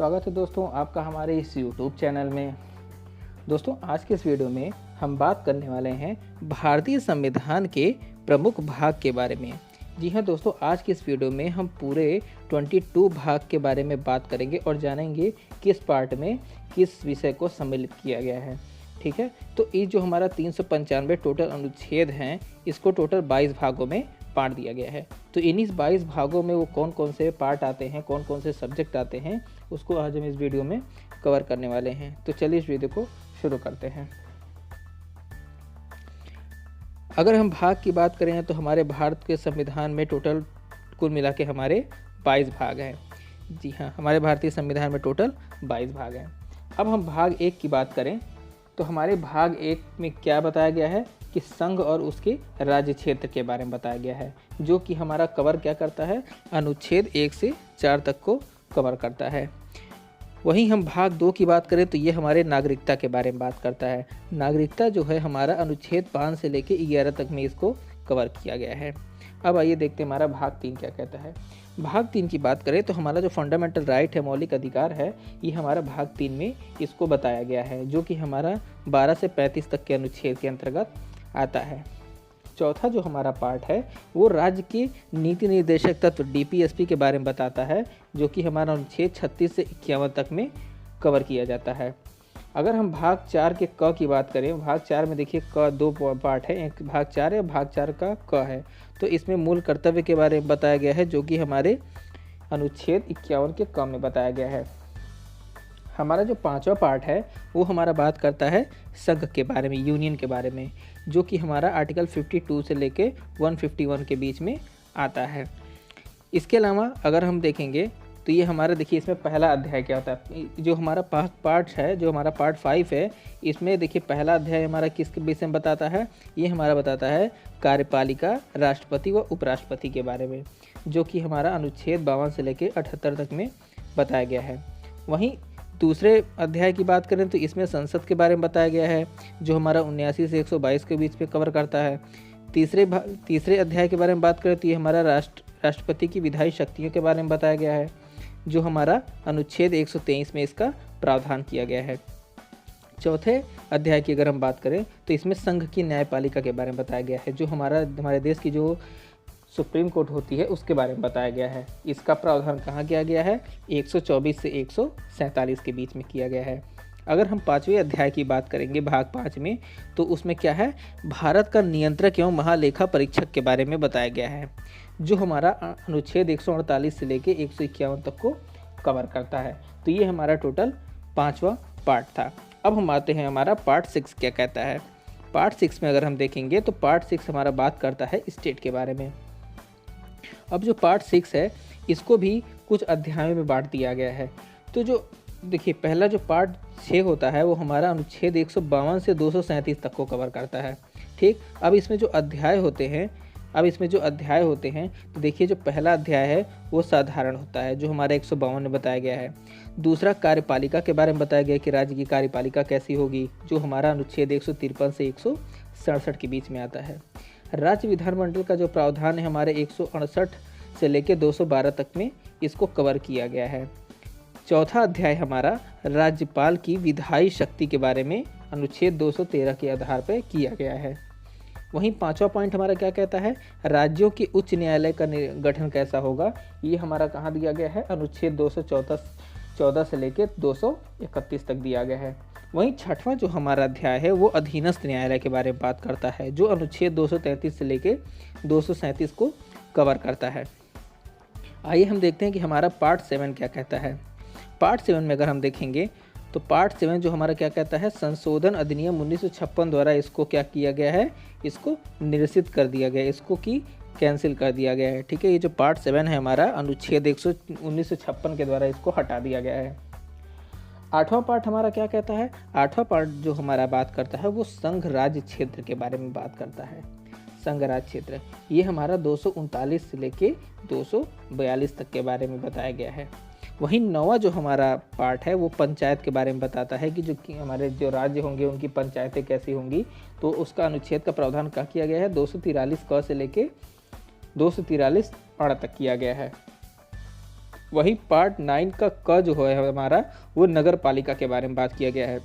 स्वागत है दोस्तों आपका हमारे इस YouTube चैनल में। दोस्तों आज के इस वीडियो में हम बात करने वाले हैं भारतीय संविधान के प्रमुख भाग के बारे में। जी हाँ दोस्तों, आज के इस वीडियो में हम पूरे 22 भाग के बारे में बात करेंगे और जानेंगे किस पार्ट में किस विषय को सम्मिलित किया गया है। ठीक है, तो ये जो हमारा 395 टोटल अनुच्छेद हैं, इसको टोटल 22 भागों में बांट दिया गया है। तो इन्हीं 22 भागों में वो कौन कौन से पार्ट आते हैं, कौन कौन से सब्जेक्ट आते हैं, उसको आज हम इस वीडियो में कवर करने वाले हैं। तो चलिए इस वीडियो को शुरू करते हैं। अगर हम भाग की बात करें तो हमारे भारत के संविधान में टोटल कुल मिला के हमारे 22 भाग हैं। जी हाँ, हमारे भारतीय संविधान में टोटल 22 भाग हैं। अब हम भाग 1 की बात करें तो हमारे भाग 1 में क्या बताया गया है कि संघ और उसके राज्य क्षेत्र के बारे में बताया गया है, जो कि हमारा कवर क्या करता है, अनुच्छेद 1 से 4 तक को कवर करता है। वहीं हम भाग 2 की बात करें तो ये हमारे नागरिकता के बारे में बात करता है। नागरिकता जो है हमारा अनुच्छेद 5 से लेकर 11 तक में इसको कवर किया गया है। अब आइए देखते हैं हमारा भाग 3 क्या कहता है। भाग 3 की बात करें तो हमारा जो फंडामेंटल राइट है, मौलिक अधिकार है, ये हमारा भाग 3 में इसको बताया गया है, जो कि हमारा 12 से 35 तक के अनुच्छेद के अंतर्गत आता है। चौथा जो हमारा पार्ट है वो राज्य के नीति निर्देशक तत्व DPSP के बारे में बताता है, जो कि हमारा अनुच्छेद 36 से 51 तक में कवर किया जाता है। अगर हम भाग 4 के क की बात करें, भाग 4 में देखिए क 2 पार्ट है, एक भाग 4 है, भाग 4 का क है। तो इसमें मूल कर्तव्य के बारे में बताया गया है, जो कि हमारे अनुच्छेद 51 के क में बताया गया है। हमारा जो 5वां पार्ट है वो हमारा बात करता है संघ के बारे में, यूनियन के बारे में, जो कि हमारा आर्टिकल 52 से लेके 151 के बीच में आता है। इसके अलावा अगर हम देखेंगे तो ये हमारा देखिए इसमें पहला अध्याय क्या होता है। जो हमारा पार्ट है, जो हमारा पार्ट 5 है, इसमें देखिए पहला अध्याय हमारा किसके विषय में बताता है, ये हमारा बताता है कार्यपालिका, राष्ट्रपति व उपराष्ट्रपति के बारे में, जो कि हमारा अनुच्छेद 52 से लेकर 78 तक में बताया गया है। वहीं दूसरे अध्याय की बात करें तो इसमें संसद के बारे में बताया गया है, जो हमारा 79 से 122 के बीच में कवर करता है। तीसरे अध्याय के बारे में बात करें तो ये हमारा राष्ट्रपति की विधायी शक्तियों के बारे में बताया गया है, जो हमारा अनुच्छेद 123 में इसका प्रावधान किया गया है। चौथे अध्याय की अगर हम बात करें तो इसमें संघ की न्यायपालिका के बारे में बताया गया है, जो हमारे देश की जो सुप्रीम कोर्ट होती है उसके बारे में बताया गया है। इसका प्रावधान कहाँ किया गया है, 124 से 147 के बीच में किया गया है। अगर हम 5वें अध्याय की बात करेंगे भाग 5 में, तो उसमें क्या है, भारत का नियंत्रक एवं महालेखा परीक्षक के बारे में बताया गया है, जो हमारा अनुच्छेद 148 से लेकर 151 तक को कवर करता है। तो ये हमारा टोटल 5वां पार्ट था। अब हम आते हैं हमारा पार्ट 6 क्या कहता है। पार्ट 6 में अगर हम देखेंगे तो पार्ट 6 हमारा बात करता है स्टेट के बारे में। अब जो पार्ट 6 है इसको भी कुछ अध्यायों में बांट दिया गया है। तो जो देखिए पहला जो पार्ट 6 होता है वो हमारा अनुच्छेद 152 से 237 तक को कवर करता है। ठीक, अब इसमें जो अध्याय होते हैं तो देखिए जो पहला अध्याय है वो साधारण होता है, जो हमारा 152 में बताया गया है। दूसरा कार्यपालिका के बारे में बताया गया कि राज्य की कार्यपालिका कैसी होगी, जो हमारा अनुच्छेद 153 से 167 के बीच में आता है। राज्य विधानमंडल का जो प्रावधान है हमारे 168 से लेकर 212 तक में इसको कवर किया गया है। चौथा अध्याय हमारा राज्यपाल की विधायी शक्ति के बारे में अनुच्छेद 213 के आधार पर किया गया है। वहीं 5वां पॉइंट हमारा क्या कहता है, राज्यों के उच्च न्यायालय का गठन कैसा होगा, ये हमारा कहाँ दिया गया है, अनुच्छेद 214 से लेकर 231 तक दिया गया है। वहीं 6वां जो हमारा अध्याय है वो अधीनस्थ न्यायालय के बारे में बात करता है, जो अनुच्छेद 233 से लेकर 237 को कवर करता है। आइए हम देखते हैं कि हमारा पार्ट 7 क्या कहता है। पार्ट 7 में अगर हम देखेंगे तो पार्ट 7 जो हमारा क्या कहता है, संशोधन अधिनियम 1956 द्वारा इसको क्या किया गया है, इसको निरसित कर दिया गया है, इसको की कैंसिल कर दिया गया है। ठीक है, ये जो पार्ट 7 है हमारा अनुच्छेद 1956 के द्वारा इसको हटा दिया गया है। 8वां पार्ट हमारा क्या कहता है, 8वां पार्ट जो हमारा बात करता है वो संघ राज्य क्षेत्र के बारे में बात करता है। संघ राज्य क्षेत्र ये हमारा 239 से लेके 242 तक के बारे में बताया गया है। वहीं 9वां जो हमारा पार्ट है वो पंचायत के बारे में बताता है कि हमारे जो राज्य होंगे उनकी पंचायतें कैसी होंगी। तो उसका अनुच्छेद का प्रावधान क्या किया गया है, 243 क से लेके 243 अड़ तक किया गया है। वहीं पार्ट 9 का क जो है हमारा वो नगर पालिका के बारे में बात किया गया है।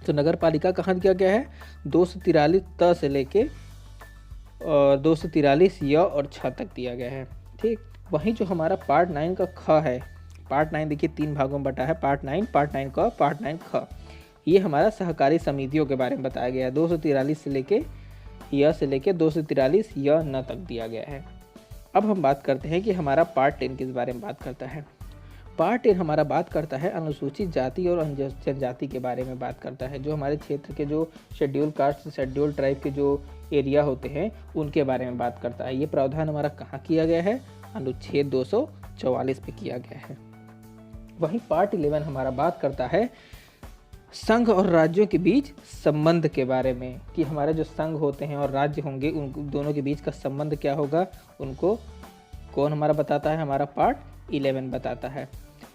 तो नगर पालिका कहाँ दिया गया है, 243 त से लेके 243 य और छ तक दिया गया है। ठीक, वहीं जो हमारा पार्ट 9 का ख है, पार्ट 9 देखिए 3 भागों में बटा है, पार्ट 9 क, पार्ट 9 ख। ये हमारा सहकारी समितियों के बारे में बताया गया है, 243 से लेके य से लेके 243 य न तक दिया गया है। अब हम बात करते हैं कि हमारा पार्ट 10 किस बारे में बात करता है। पार्ट 10 हमारा बात करता है अनुसूचित जाति और जनजाति के बारे में बात करता है। जो हमारे क्षेत्र के जो शेड्यूल कास्ट, शेड्यूल ट्राइब के जो एरिया होते हैं उनके बारे में बात करता है। ये प्रावधान हमारा कहाँ किया गया है, अनुच्छेद 244 पे किया गया है। वहीं पार्ट 11 हमारा बात करता है संघ और राज्यों के बीच संबंध के बारे में, कि हमारे जो संघ होते हैं और राज्य होंगे उन दोनों के बीच का संबंध क्या होगा, उनको कौन हमारा बताता है, हमारा पार्ट 11 बताता है।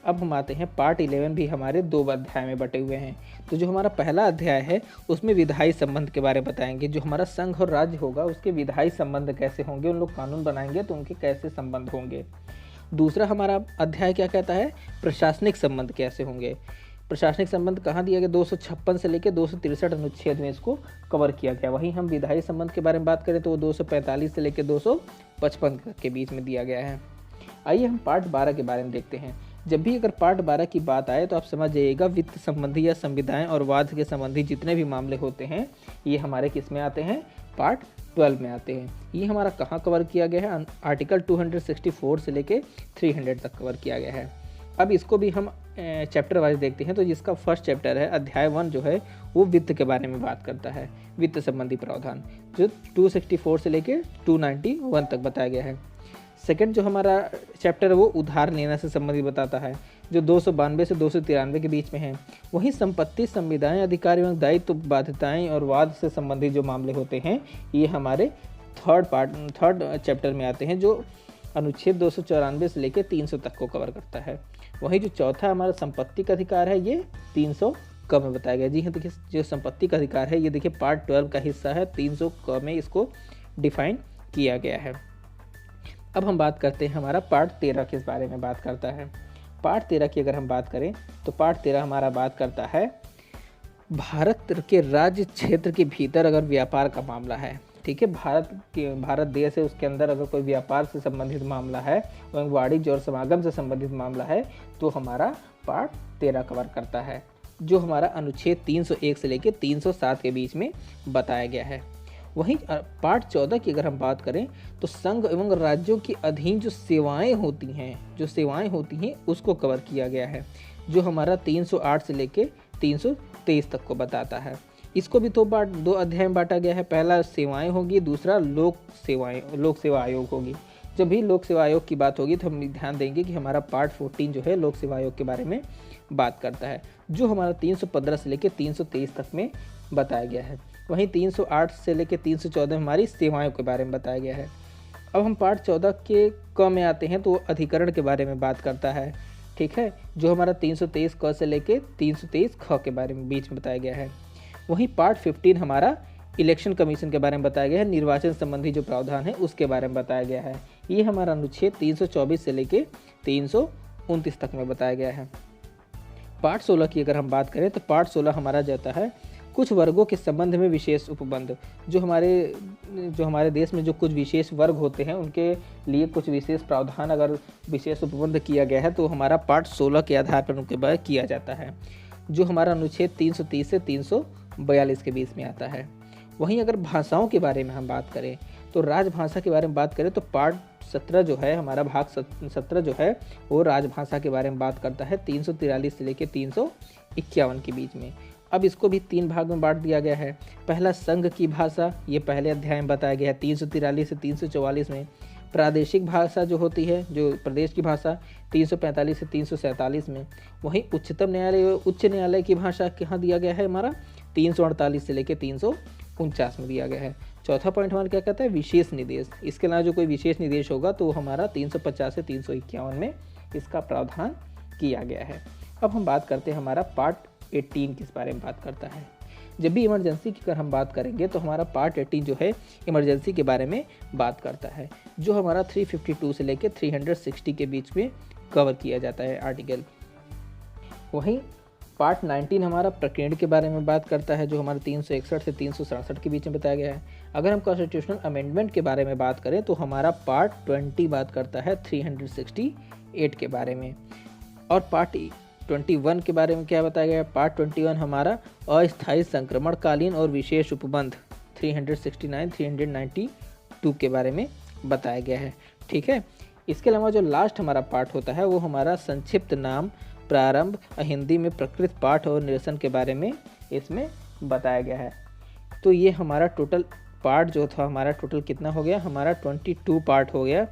अब हम आते हैं पार्ट 11 भी हमारे 2 अध्याय में बटे हुए हैं। तो जो हमारा पहला अध्याय है उसमें विधायी संबंध के बारे में बताएंगे। जो हमारा संघ और राज्य होगा उसके विधायी संबंध कैसे होंगे, उन लोग कानून बनाएंगे तो उनके कैसे संबंध होंगे। दूसरा हमारा अध्याय क्या कहता है, प्रशासनिक संबंध कैसे होंगे। प्रशासनिक संबंध कहाँ दिया गया, 256 से लेकर 263 अनुच्छेद में इसको कवर किया गया। वहीं हम विधायी संबंध के बारे में बात करें तो वो 245 से लेकर 255 के बीच में दिया गया है। आइए हम पार्ट 12 के बारे में देखते हैं। जब भी अगर पार्ट 12 की बात आए तो आप समझ जाइएगा वित्त संबंधी या संविदाएं और वाद के संबंधी जितने भी मामले होते हैं ये हमारे किस में आते हैं, पार्ट 12 में आते हैं। ये हमारा कहाँ कवर किया गया है, आर्टिकल 264 से लेके 300 तक कवर किया गया है। अब इसको भी हम चैप्टर वाइज देखते हैं। तो जिसका फर्स्ट चैप्टर है अध्याय 1 जो है वो वित्त के बारे में बात करता है, वित्त संबंधी प्रावधान जो 264 से लेके 291 तक बताया गया है। सेकंड जो हमारा चैप्टर है वो उधार लेना से संबंधित बताता है, जो 292 से 293 के बीच में है। वहीं संपत्ति, संविदाएं, अधिकार एवं दायित्व, बाध्यताएं और वाद से संबंधित जो मामले होते हैं ये हमारे थर्ड चैप्टर में आते हैं, जो अनुच्छेद 294 से लेकर 300 तक को कवर करता है। वहीं जो चौथा हमारा संपत्ति का अधिकार है ये 300 क में बताया गया। जी हाँ, देखिए जो संपत्ति का अधिकार है ये देखिए पार्ट 12 का हिस्सा है, 300 क में इसको डिफाइन किया गया है। अब हम बात करते हैं हमारा पार्ट 13 किस बारे में बात करता है। पार्ट 13 की अगर हम बात करें तो पार्ट 13 हमारा बात करता है भारत के राज्य क्षेत्र के भीतर अगर व्यापार का मामला है, ठीक है, भारत देश है उसके अंदर अगर कोई व्यापार से संबंधित मामला है, वाणिज्य और समागम से संबंधित मामला है तो हमारा पार्ट 13 कवर करता है, जो हमारा अनुच्छेद 301 से लेकर 307 के बीच में बताया गया है। वहीं पार्ट 14 की अगर हम बात करें तो संघ एवं राज्यों के अधीन जो सेवाएं होती हैं उसको कवर किया गया है, जो हमारा 308 से लेके 323 तक को बताता है। इसको भी दो अध्याय में बांटा गया है। पहला सेवाएं होगी, दूसरा लोक सेवा आयोग होगी। जब भी लोक सेवा आयोग की बात होगी तो हम ध्यान देंगे कि हमारा पार्ट 14 जो है लोक सेवा आयोग के बारे में बात करता है, जो हमारा 315 से लेकर 323 तक में बताया गया है। वहीं 308 से लेकर 314 हमारी सेवाओं के बारे में बताया गया है। अब हम पार्ट 14 के क में आते हैं तो अधिकरण के बारे में बात करता है, ठीक है, जो हमारा 323 क से लेकर 323 ख के बारे में बीच में बताया गया है। वहीं पार्ट 15 हमारा इलेक्शन कमीशन के बारे में बताया गया है, निर्वाचन संबंधी जो प्रावधान है उसके बारे में बताया गया है। ये हमारा अनुच्छेद 324 से लेकर 329 तक में बताया गया है। पार्ट 16 की अगर हम बात करें तो पार्ट 16 हमारा जाता है कुछ वर्गों के संबंध में विशेष उपबंध। जो हमारे देश में जो कुछ विशेष वर्ग होते हैं उनके लिए कुछ विशेष प्रावधान अगर विशेष उपबंध किया गया है तो हमारा पार्ट 16 के आधार पर उनके बारे किया जाता है, जो हमारा अनुच्छेद 330 से 342 के बीच में आता है। वहीं अगर भाषाओं के बारे में हम बात करें तो राजभाषा के बारे में बात करें तो पार्ट 17 जो है हमारा भाग 17 जो है वो राजभाषा के बारे में बात करता है, 343 से लेकर 351 के बीच में। अब इसको भी 3 भाग में बांट दिया गया है। पहला संघ की भाषा, ये पहले अध्याय में बताया गया है 343 से 344 में। प्रादेशिक भाषा जो होती है, जो प्रदेश की भाषा, 345 से 347 में। वहीं उच्चतम न्यायालय उच्च न्यायालय की भाषा कहाँ दिया गया है हमारा, 348 से लेकर 349 में दिया गया है। चौथा पॉइंट हमारा क्या कहता है, विशेष निर्देश। इसके अलावा जो कोई विशेष निर्देश होगा तो हमारा 350 से 351 में इसका प्रावधान किया गया है। अब हम बात करते हैं हमारा पार्ट 18 किस बारे में बात करता है। जब भी इमरजेंसी की अगर हम बात करेंगे तो हमारा पार्ट 18 जो है इमरजेंसी के बारे में बात करता है, जो हमारा 352 से लेकर 360 के बीच में कवर किया जाता है आर्टिकल। वहीं पार्ट 19 हमारा प्रकीर्ण के बारे में बात करता है, जो हमारे 361 से 367 के बीच में बताया गया है। अगर हम कॉन्स्टिट्यूशनल अमेंडमेंट के बारे में बात करें तो हमारा पार्ट 20 बात करता है 368 के बारे में। और पार्ट 21 के बारे में क्या बताया गया है? पार्ट 21 हमारा अस्थायी संक्रमणकालीन और विशेष उपबंध 369 392 के बारे में बताया गया है। ठीक है, इसके अलावा जो लास्ट हमारा पार्ट होता है वो हमारा संक्षिप्त नाम प्रारंभ हिंदी में प्रकृत पाठ और निरसन के बारे में इसमें बताया गया है। तो ये हमारा टोटल पार्ट जो था हमारा टोटल कितना हो गया? हमारा 22 पार्ट हो गया,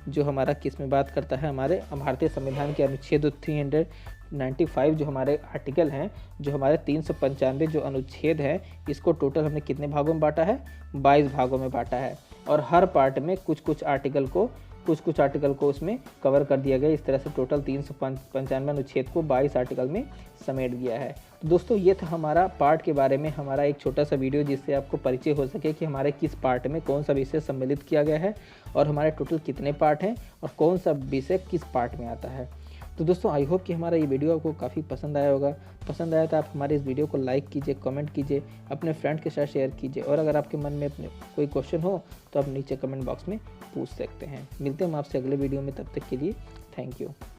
जो हमारा किस में बात करता है? हमारे भारतीय संविधान के अनुच्छेद 395 जो हमारे आर्टिकल हैं, जो हमारे 395 जो अनुच्छेद है, इसको टोटल हमने कितने भागों में बांटा है? 22 भागों में बांटा है। और हर पार्ट में कुछ कुछ आर्टिकल को उसमें कवर कर दिया गया। इस तरह से टोटल 395 अनुच्छेद को 22 आर्टिकल में समेट दिया है। तो दोस्तों ये था हमारा पार्ट के बारे में हमारा एक छोटा सा वीडियो, जिससे आपको परिचय हो सके कि हमारे किस पार्ट में कौन सा विषय सम्मिलित किया गया है और हमारे टोटल कितने पार्ट हैं और कौन सा विषय किस पार्ट में आता है। तो दोस्तों आई होप कि हमारा ये वीडियो आपको काफ़ी पसंद आया होगा। पसंद आया तो आप हमारे इस वीडियो को लाइक कीजिए, कमेंट कीजिए, अपने फ्रेंड के साथ शेयर कीजिए, और अगर आपके मन में कोई क्वेश्चन हो तो आप नीचे कमेंट बॉक्स में पूछ सकते हैं। मिलते हैं हम आपसे अगले वीडियो में, तब तक के लिए थैंक यू।